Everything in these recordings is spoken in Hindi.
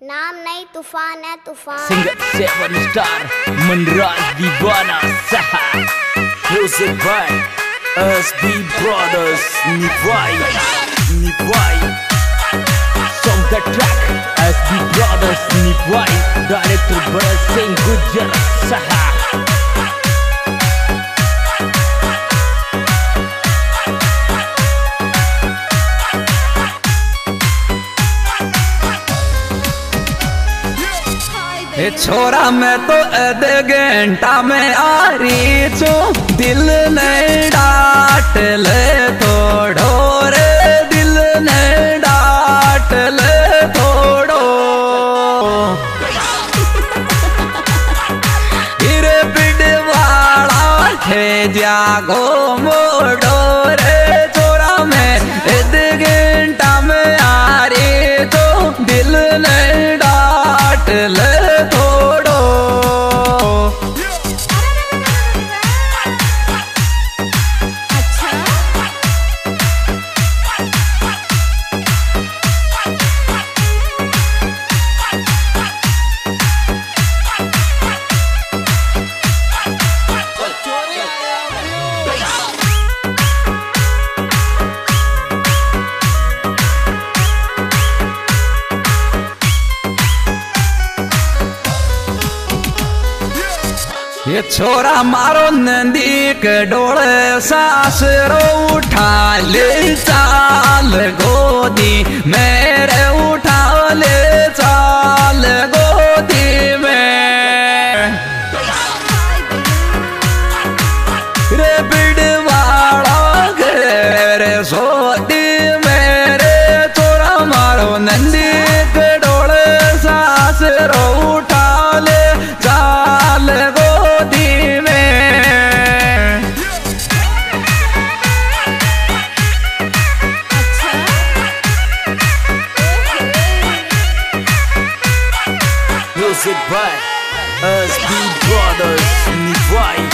नाम नहीं तूफान है तूफान। सिंगर 7 स्टार मनराज दीवाना सहा म्यूजिक बाय SB Brothers निभाई song the track SB Brothers निभाई डायरेक्टर भरत सिंह गुज्जर सहा। छोरा मैं तो आधे घंटा में आ रही छू, दिल नहीं डांट ले थोड़ो रे, दिल नहीं डांट ले थोड़ो। हीरे पिडवाड़ा थे जागो मोड़ो रे, छोरा मैं आधे घंटा में आ रही तो दिल नहीं डांट ले थोड़ो। ये छोरा मारो नंदी के डोले सास रो उठा ले चाल गोदी मेरे, उठा ले चाल गोदी में। रे बिडवाड़ा घेरे सोती मेरे, छोरा मारो नंदी के डोले सास रो उठा ले चाल गोदी में। Music by SB Brothers निभाई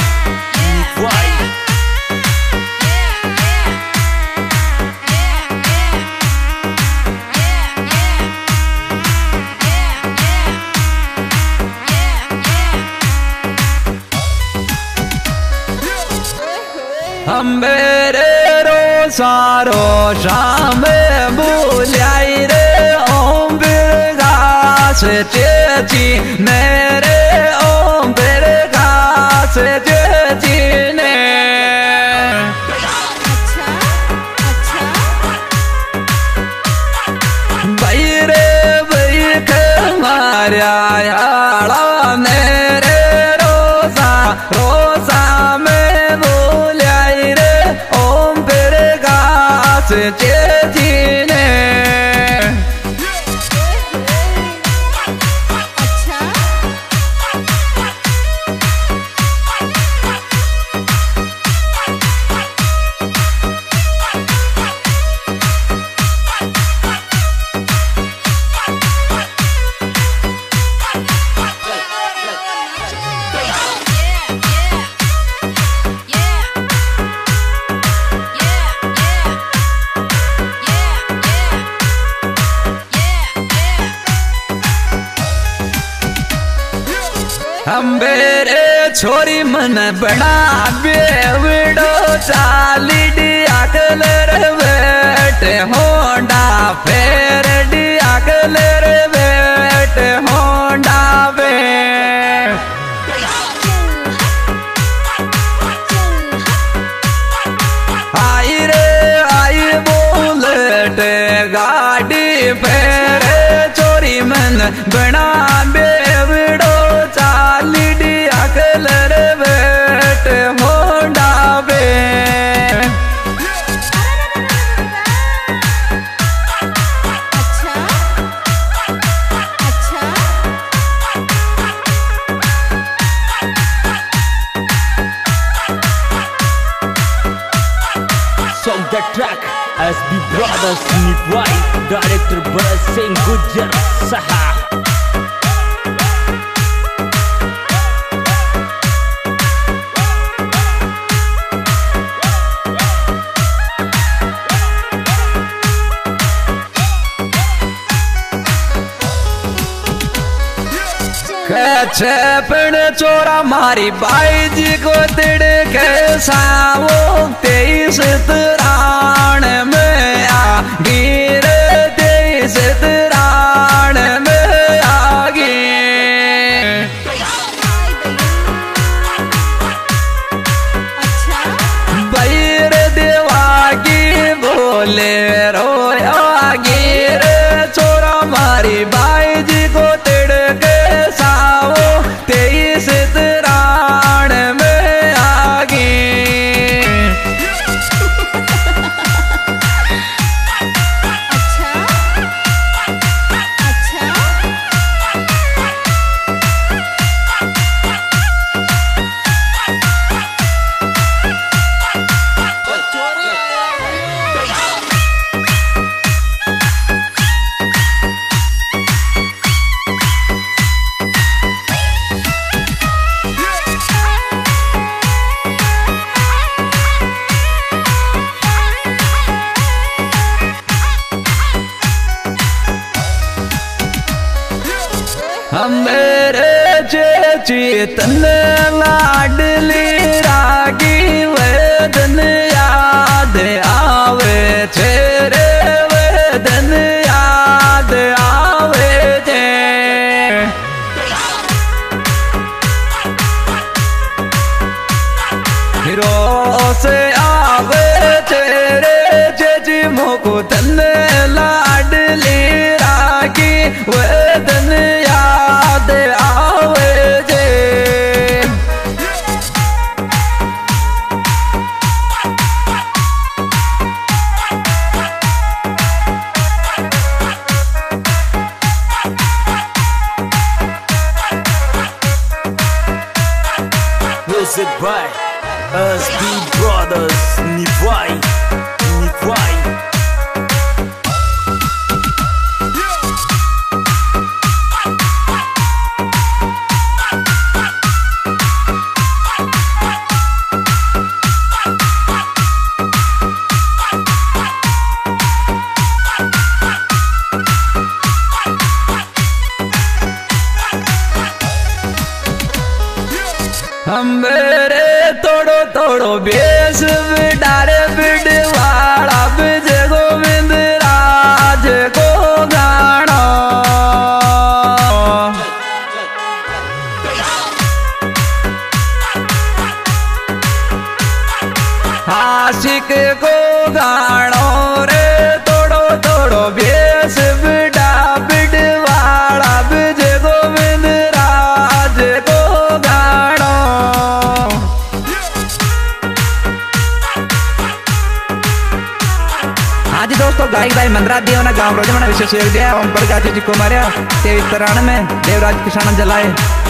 हम मेरे रोसा शाम बुलाई रे, ओम बिरघास चेची मेरे, ओम बिरघास चेची ने। बैरे बैख मारा याड़ा मेरे, रोसा में बुलाई रे, ओम बिरघास चेची ने। हम बेरे छोरी मन बना बेवड़ो चाली डियाकलर बेट होंडा फेर डियाकलर बेट होंडा बे। आई रे आई बुलेट गाड़ी फेरे, छोरी मन बना बेवड़ो चाली डियाकलर बेट होंडा बे। song the track SB Brothers निभाई डायरेक्टर भरत सिंह गुज्जर सहा। छेपण चोरा मारी बाई जी को तिड़के सावो 23 तराण में आ गिर 23 तराण में आगे बैर देवागी बोले रोया गिर चोरा मारी बाई जी को तिड़के सावो 23 तराण में आगे हम मेरे चेतन लाडली रागी वेदन याद आवे तेरे वेदन याद आवे थे रोज आवे तेरे जजी मुकुतन लाडली रागी वेदन याद आवे जे Music by SB Brothers Nivai. हम मेरे तोड़ो तोड़ो बेस बिडारे बिडवाड़ा बिज गोविंद राज को गाना आशिक को गानो रे तोड़ो तोड़ो बेस बिडा बिडवाड़ा बिज गोविंद राज को गानो आज दोस्तों गायक भाई मंदरा दियो ना गाँव रोज मना विशेष ओम प्रकाश जी को मारिया 23 तराण में देवराज किसान जलाए।